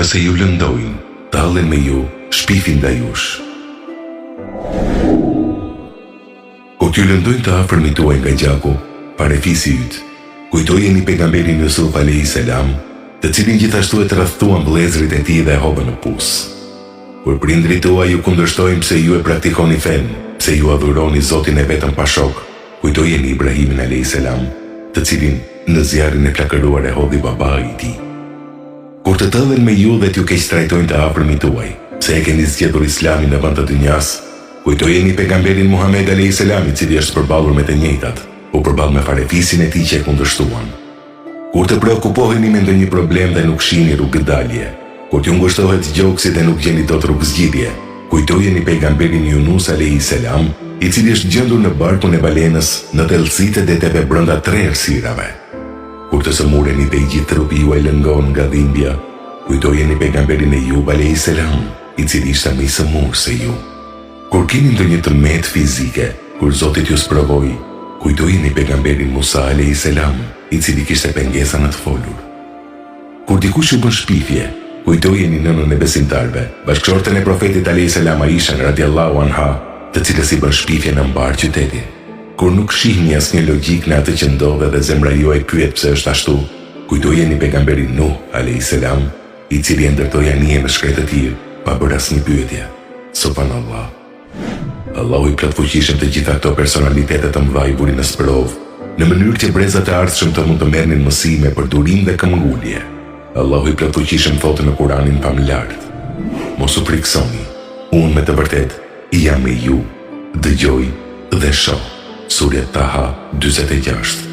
ka se ju lëndojnë, dallen me ju, shpifin ndaj jush. Kur t'ju lëndojnë të afërmit tuaj nga gjaku, parefisi yt, kujtojeni pejgamberin Yusuf a.s., të cilin gjithashtu e tradhtuan vëllezërit e tij dhe e hodhën në pus. Kur prindrit tuaj ju kundërshtojnë pse ju e praktikoni fen, pse ju adhuroni Zotin e vetëm pa shok, kujtojeni Ibrahimin a.s., të cilin në zjarrin e plakëruar e hodhi babai i tij. Kur të tëdhen me ju dhe t'ju keq trajtojnë të afërmit tuaj, pse e keni zgjedhur Islamin në vend të dynjas, kujtojeni pejgamberin Muhammed a.s., i cili është përballur me të njëjtat, u përball me farefisin e tij që e kundërshtuan. Kur të preokupoheni me ndonjë problem dhe nuk shihni rrugë dalje, kur t'ju ngushtohet gjoksi dhe nuk gjeni dot rrugë zgjidhje, kujtojeni pejgamberin Yunus a.s., i cili është gjendur në barkun e balenës në thellësitë e deteve brenda 3 errësirave. Kur të sëmureni dhe i gjithë trupi juaj lëngon nga dhimbja, kujtojeni pejgamberin Ejub a.s., i cili ishte më i sëmurë se ju. Kur keni ndonjë tërmet fizike, kur Zoti t'ju sprovoi, kujtojeni pejgamberin Musa a.s., i cili kishte pengesa në të folur. Kur dikush ju bën shpifje, kujtojeni nënën e besimtarve, bashkëshorten e profetit a.s. Aisha radiallahu anha, të cilës i bën shpifje në mbar qyteti. Kur nuk shihni asnjë logjik në atë që ndodhe dhe zemra juaj pyet pse është ashtu, kujtojeni pejgamberin Nuh a.s., i cili e ndërtoi anije me shkretë të tij, pa bërë asnjë pyetje. Subhanallah. Allahu i plotfuqishëm të gjitha këto personalitete të mëdha i buri në sprovë, në mënyrë që brezat e ardhshëm të mund të merrnin mësime për durim dhe këmbëngulje. Allahu i plotfuqishëm thotë në Kur'anin famëlart: Mos u friksoni, unë me të vërtetë jam me ju, dëgjoj dhe shoh. Surja Taha 46.